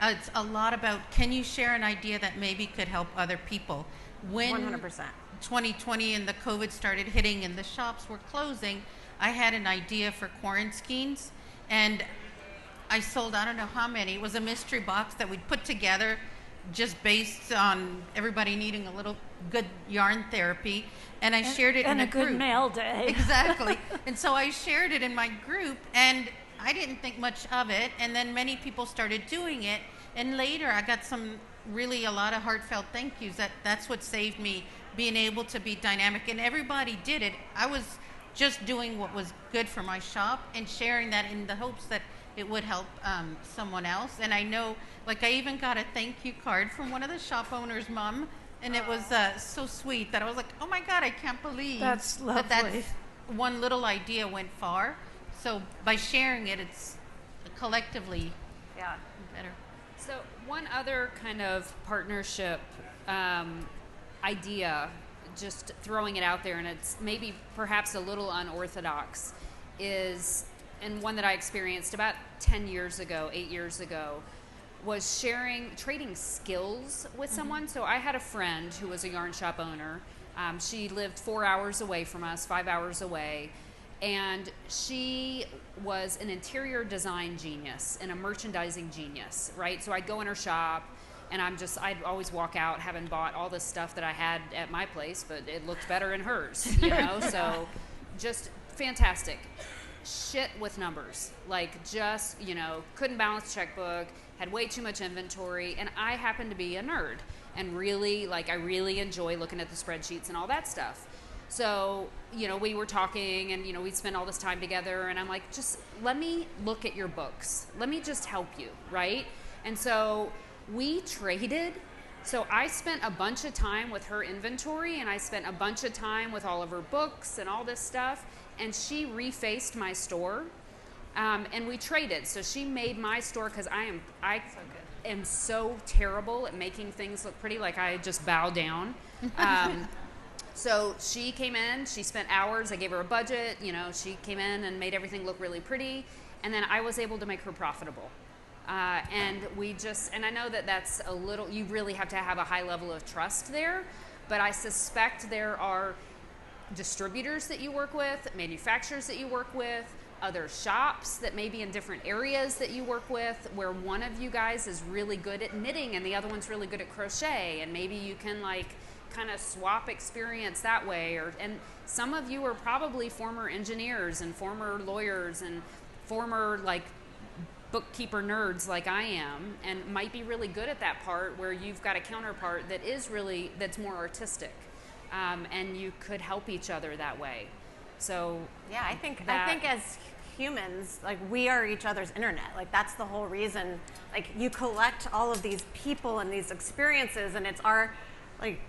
It's a lot about, can you share an idea that maybe could help other people? When 100%. 2020 and the COVID started hitting and the shops were closing, I had an idea for quarantines. And I sold, I don't know how many. It was a mystery box that we'd put together just based on everybody needing a little good yarn therapy. And I shared it in a group. And a good mail day. Exactly. And so I shared it in my group, and I didn't think much of it. And then many people started doing it. And later I got a lot of heartfelt thank yous. That's what saved me, being able to be dynamic. And everybody did it. I was just doing what was good for my shop and sharing that in the hopes that it would help someone else. And I know, like, I even got a thank you card from one of the shop owners' mom, and it was so sweet that I was like, oh my God, I can't believe That's lovely. that's one little idea went far. So by sharing it, it's collectively Yeah. better. So one other kind of partnership idea, just throwing it out there, and it's maybe perhaps a little unorthodox, is, and one that I experienced about 8 years ago, was trading skills with someone. So I had a friend who was a yarn shop owner. She lived 4 hours away from us, 5 hours away. And she was an interior design genius and a merchandising genius, right? So I'd go in her shop, and I'd always walk out having bought all this stuff that I had at my place, but it looked better in hers, you know? So just fantastic. Shit with numbers. Like, just, couldn't balance checkbook, had way too much inventory, and I happened to be a nerd and really, I really enjoy looking at the spreadsheets and all that stuff. So, we were talking, and, we'd spend all this time together, and I'm like, just let me look at your books. Let me just help you, right? And so we traded. So I spent a bunch of time with her inventory, and I spent a bunch of time with all of her books and all this stuff, and she refaced my store, and we traded. So she made my store, because I am so terrible at making things look pretty, like I just bow down. So she came in, she spent hours, I gave her a budget, she came in and made everything look really pretty, and then I was able to make her profitable. And I know that that's a little, you really have to have a high level of trust there, but I suspect there are distributors that you work with, manufacturers that you work with, other shops that may be in different areas that you work with, where one of you guys is really good at knitting and the other one's really good at crochet, and maybe you can kind of swap experience that way. And some of you are probably former engineers and former lawyers and former bookkeeper nerds like I am, and might be really good at that part, where you've got a counterpart that's more artistic, and you could help each other that way. So yeah, I think as humans, we are each other's internet. That's the whole reason. You collect all of these people and these experiences, and it's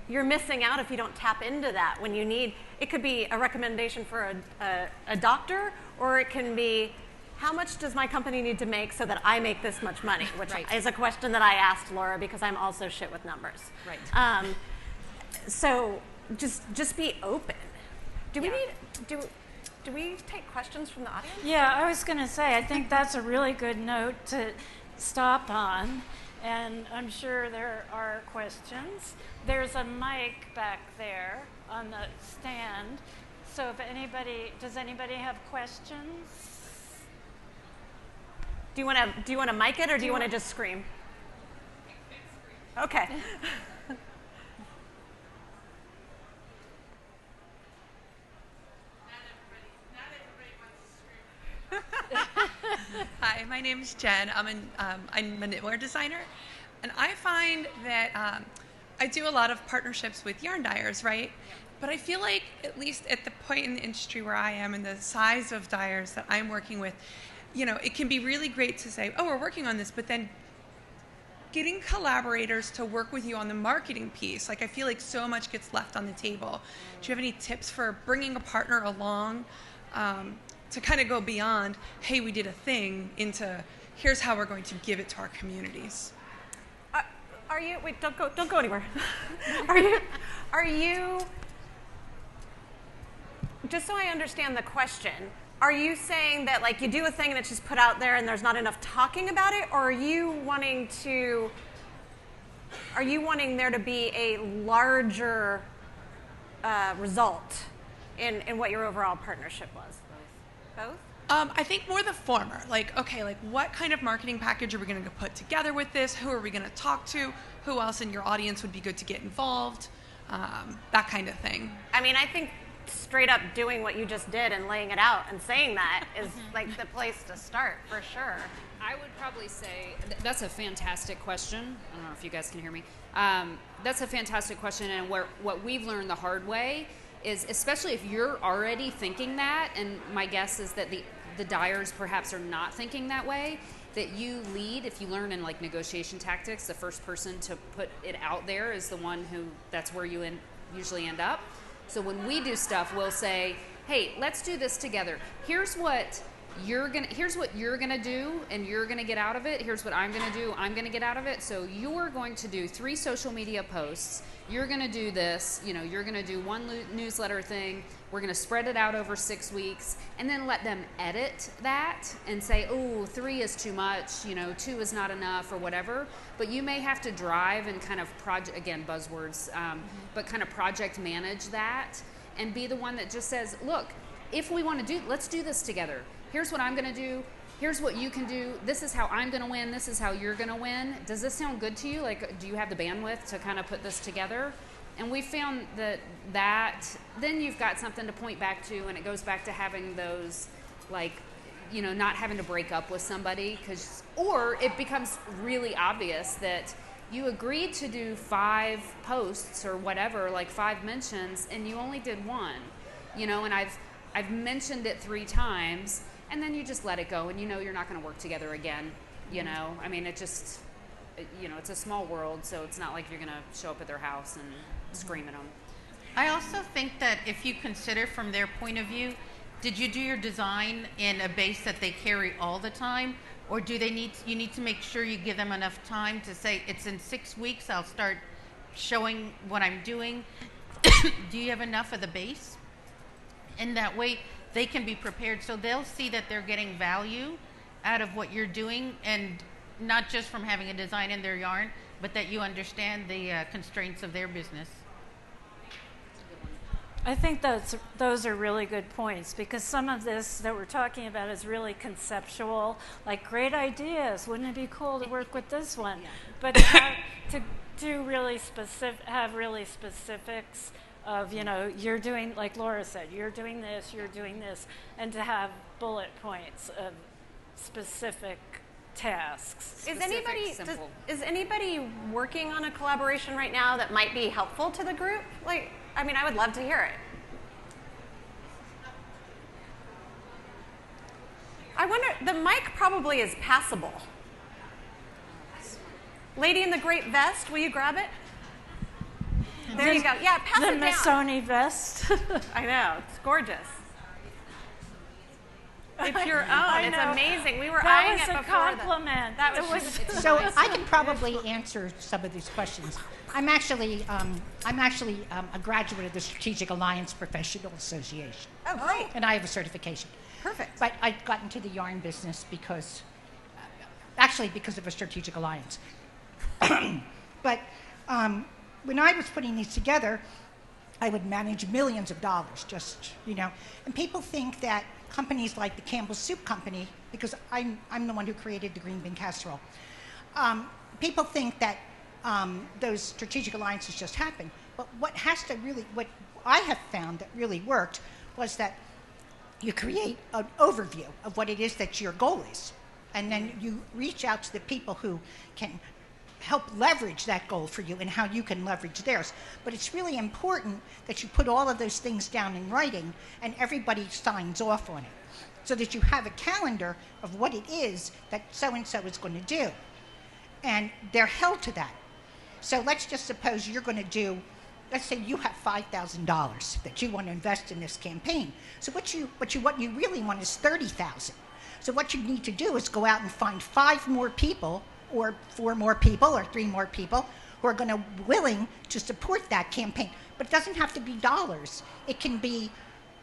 you're missing out if you don't tap into that when you need. It could be a recommendation for a doctor, or it can be, how much does my company need to make so that I make this much money? Which is a question that I asked Laura, because I'm also shit with numbers. Right. So just be open. Do we take questions from the audience? Yeah, I was going to say, I think that's a really good note to stop on, and I'm sure there are questions. There's a mic back there on the stand, so does anybody have questions? Do you want to mic it, or do you want to just scream? Okay. Hi, my name is Jen. I'm a knitwear designer, and I find that I do a lot of partnerships with yarn dyers, right? But I feel like, at least at the point in the industry where I am and the size of dyers that I'm working with, it can be really great to say, oh, we're working on this, but then getting collaborators to work with you on the marketing piece, I feel like so much gets left on the table. Do you have any tips for bringing a partner along to kind of go beyond, hey, we did a thing, into here's how we're going to give it to our communities? Are you, wait, don't go anywhere. Are you, just so I understand the question, are you saying that you do a thing and it's just put out there and there's not enough talking about it, or are you wanting there to be a larger result in what your overall partnership was? Both? I think more the former. What kind of marketing package are we going to put together with this? Who are we going to talk to? Who else in your audience would be good to get involved? That kind of thing. I think straight up doing what you just did and laying it out and saying that is the place to start, for sure. I would probably say that's a fantastic question. I don't know if you guys can hear me. That's a fantastic question, and what we've learned the hard way is, especially if you're already thinking that, and my guess is that the dyers perhaps are not thinking that way, that you lead. If you learn in like negotiation tactics, the first person to put it out there is the one who, that's where you usually end up. So when we do stuff, we'll say, hey, let's do this together. Here's what you're gonna do and you're gonna get out of it. Here's what I'm gonna do, I'm gonna get out of it. So you're going to do 3 social media posts. You're gonna do this, you're gonna do 1 newsletter thing. We're gonna spread it out over 6 weeks, and then let them edit that and say, oh, 3 is too much, 2 is not enough, or whatever. But you may have to drive and kind of again, buzzwords, but kind of project manage that and be the one that just says, look, if we want to let's do this together. Here's what I'm going to do. Here's what you can do. This is how I'm going to win. This is how you're going to win. Does this sound good to you? Like, do you have the bandwidth to kind of put this together? And we found that then you've got something to point back to, and it goes back to having those, like, not having to break up with somebody, or it becomes really obvious that you agreed to do 5 posts or whatever, like 5 mentions, and you only did 1, and I've mentioned it 3 times, and then you just let it go, and you're not going to work together again. I mean, it just, it's a small world, so it's not like you're going to show up at their house and scream at them. I also think that if you consider from their point of view, did you do your design in a base that they carry all the time, or do you need to make sure you give them enough time to say, it's in 6 weeks, I'll start showing what I'm doing. Do you have enough of the base? And that way they can be prepared, so they'll see that they're getting value out of what you're doing, and not just from having a design in their yarn, but that you understand the constraints of their business. I think those are really good points, because some of this that we're talking about is really conceptual, like great ideas. Wouldn't it be cool to work with this one? Yeah. But to do really have really specifics of, you're doing, like Laura said, you're doing this, and to have bullet points of specific tasks. Is anybody working on a collaboration right now that might be helpful to the group? I would love to hear it. I wonder, the mic probably is passable. Lady in the great vest, will you grab it? There you go. Yeah, pass it down. The Missoni vest. I know, it's gorgeous. It's your own. It's amazing. We were eyeing it before. That was a compliment. That was so I can probably answer some of these questions. I'm actually a graduate of the Strategic Alliance Professional Association. Oh, great. And I have a certification. Perfect. But I got into the yarn business because of a strategic alliance. But when I was putting these together, I would manage millions of dollars, and people think that companies like the Campbell Soup Company, because I'm the one who created the green bean casserole, people think that those strategic alliances just happen. But what I have found that really worked was that you create an overview of what it is that your goal is, and then you reach out to the people who can help leverage that goal for you and how you can leverage theirs. But it's really important that you put all of those things down in writing and everybody signs off on it, so that you have a calendar of what it is that so-and-so is going to do. And they're held to that. So let's just suppose you're going to do, let's say you have $5,000 that you want to invest in this campaign. So what you really want is $30,000. So what you need to do is go out and find 5 more people, or 4 more people, or 3 more people who are willing to support that campaign. But it doesn't have to be dollars. It can be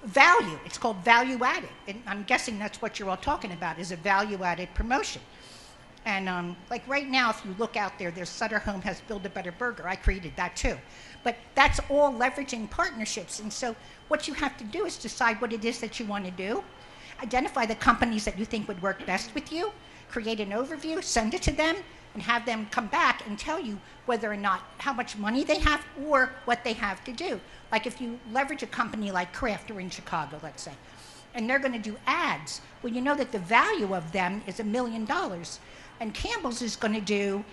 value. It's called value added. And I'm guessing that's what you're all talking about, is a value added promotion. And like right now, if you look out there, there's Sutter Home has Build a Better Burger. I created that too. But that's all leveraging partnerships. And so what you have to do is decide what it is that you want to do, identify the companies that you think would work best with you, create an overview, send it to them, and have them come back and tell you whether or not, how much money they have or what they have to do. Like if you leverage a company like Kraft or in Chicago, let's say, and they're going to do ads, well, you know that the value of them is $1 million, and Campbell's is going to do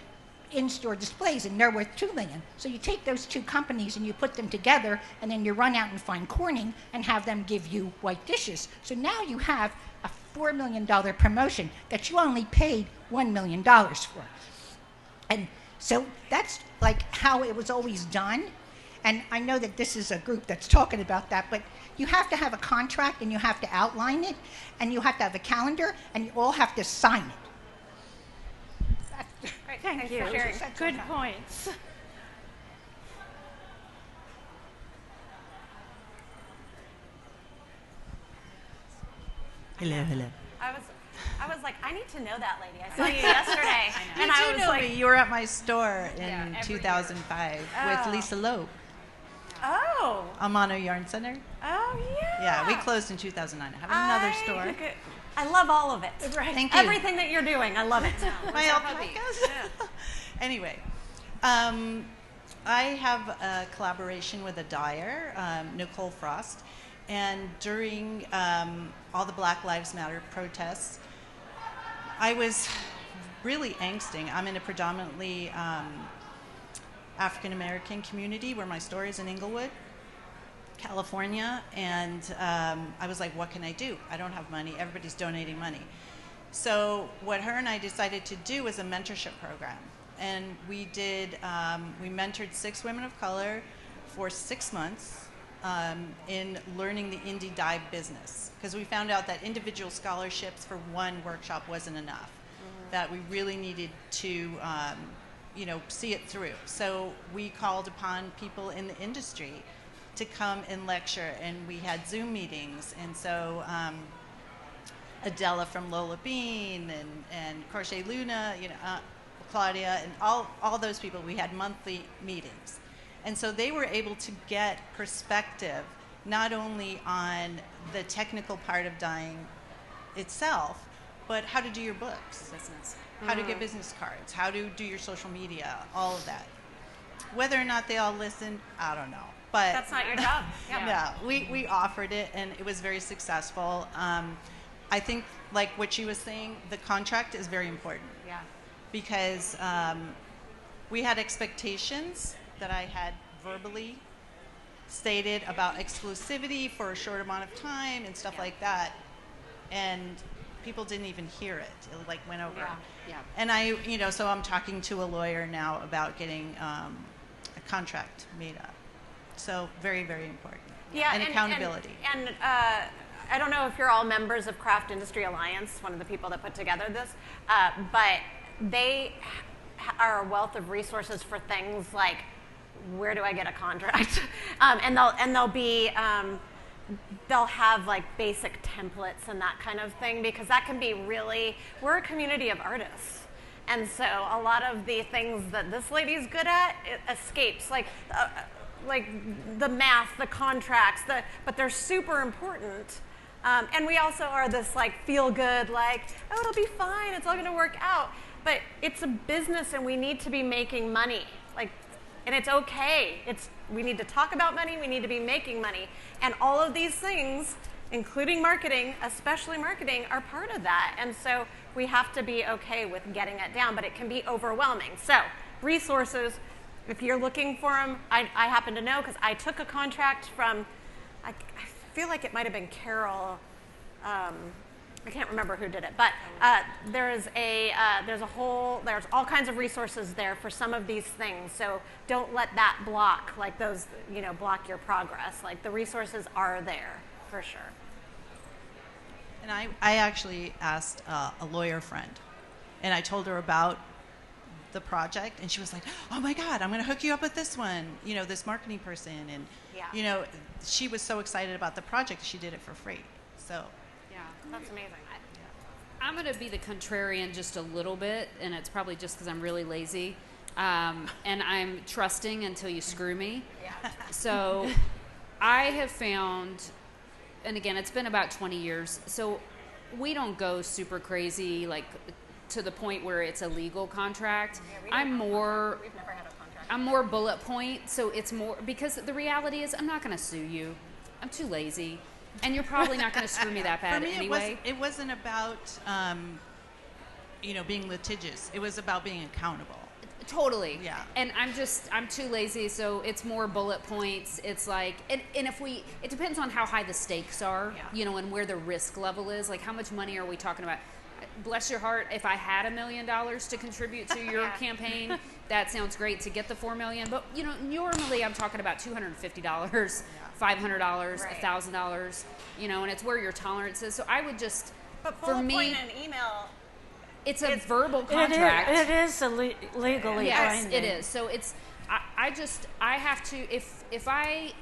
in-store displays, and they're worth $2 million. So you take those two companies and you put them together, and then you run out and find Corning and have them give you white dishes. So now you have a $4 million promotion that you only paid $1 million for. And so that's like how it was always done. And I know that this is a group that's talking about that, but you have to have a contract, and you have to outline it, and you have to have a calendar, and you all have to sign it. Great. Thank Thanks you. for sharing. Good points. Hello, hello. I was like, I need to know that lady. I saw you yesterday, and I You was know like, me. You were at my store in Yeah, every 2005 Oh. with Lisa Loeb, oh, Amano Yarn Center. oh yeah. Yeah, we closed in 2009. I have another store. I love all of it. Right. Thank you. Everything that you're doing, I love it. My alpacas. Anyway, I have a collaboration with a dyer, Nicole Frost, and during all the Black Lives Matter protests, I was really angsting. I'm in a predominantly African American community where my store is in Inglewood, California, and I was like, what can I do? I don't have money. Everybody's donating money. So what her and I decided to do was a mentorship program. And we did, we mentored 6 women of color for 6 months in learning the indie dye business. Because we found out that individual scholarships for one workshop wasn't enough. That we really needed to, see it through. So we called upon people in the industry to come and lecture, and we had Zoom meetings. And so Adela from Lola Bean and Crochet Luna, Claudia, and all those people, we had monthly meetings. And so they were able to get perspective not only on the technical part of dyeing itself, but how to do your books, Business. how to get business cards, how to do your social media, all of that. Whether or not they all listened, I don't know. But That's not your job. yeah, we offered it, and it was very successful. I think, like what she was saying, the contract is very important. Yeah. Because we had expectations that I had verbally stated about exclusivity for a short amount of time and stuff like that, and people didn't even hear it. It like went over. Yeah. And so I'm talking to a lawyer now about getting a contract made up. So very, very important. Yeah, and accountability. And I don't know if you're all members of Craft Industry Alliance, one of the people that put together this, but they are a wealth of resources for things like, where do I get a contract? And they'll have like basic templates and that kind of thing, because that can be really, we're a community of artists. And so a lot of the things that this lady's good at, it escapes, like the math, the contracts, but they're super important. And we also are this like feel good, like, oh, it'll be fine, it's all gonna work out. But it's a business, and we need to be making money. And it's okay. We need to talk about money, we need to be making money. And all of these things, including marketing, especially marketing, are part of that. And so we have to be okay with getting it down, but it can be overwhelming. So resources, if you're looking for them, I happen to know, because I took a contract from, I feel like it might have been Carol, I can't remember who did it, but there's all kinds of resources there for some of these things. So don't let that block, like those, block your progress. Like the resources are there for sure. And I actually asked a lawyer friend, and I told her about the project, and she was like, oh my God, I'm going to hook you up with this one, this marketing person. And, she was so excited about the project, she did it for free. So. Yeah. That's amazing. I'm going to be the contrarian just a little bit, and it's probably just because I'm really lazy. And I'm trusting until you screw me. Yeah. So I have found, and again, it's been about 20 years, so we don't go super crazy, like to the point where it's a legal contract. We've I'm more never had a contract. I'm more bullet point, so it's more, because the reality is I'm not going to sue you. I'm too lazy. And you're probably not going to screw me that bad For me, anyway. it wasn't about, being litigious. It was about being accountable. Totally. Yeah. And I'm too lazy, so it's more bullet points. It's like, and if it depends on how high the stakes are, and where the risk level is. Like, how much money are we talking about? Bless your heart, if I had $1 million to contribute to your campaign, that sounds great to get the $4 million. But, normally I'm talking about $250, $500, $1,000, and it's where your tolerance is. So I would just, But for bullet me, point in an email. it's a verbal contract. It is legally Yes, binding. it is. So I have to, if I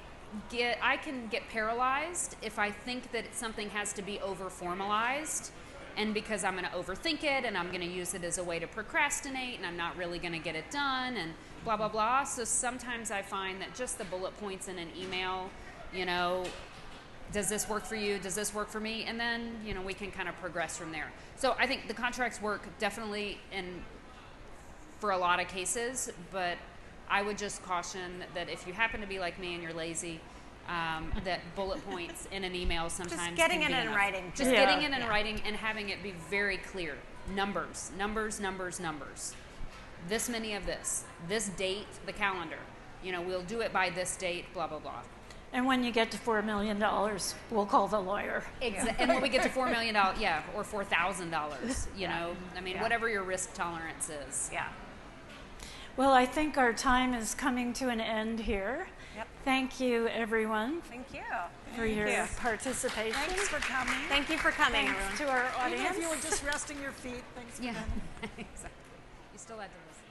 can get paralyzed if I think that something has to be over formalized, and because I'm going to overthink it and I'm going to use it as a way to procrastinate and I'm not really going to get it done and blah, blah, blah. So sometimes I find that just the bullet points in an email, does this work for you? Does this work for me? And then, we can kind of progress from there. So I think the contracts work definitely for a lot of cases, but I would just caution that if you happen to be like me and you're lazy, that bullet points in an email sometimes Just getting can it be in enough. writing. Just getting it in writing and having it be very clear. Numbers. This many of this date, the calendar. We'll do it by this date, blah, blah, blah. And when you get to $4 million, we'll call the lawyer. And when we get to $4 million, or $4,000, I mean, whatever your risk tolerance is. Yeah. Well, I think our time is coming to an end here. Yep. Thank you, everyone, Thank you. for your participation. Thanks for coming. Thank you for coming, Thanks everyone. to our Even audience. if you were just resting your feet, thanks for Yeah, coming. exactly. You still had to listen.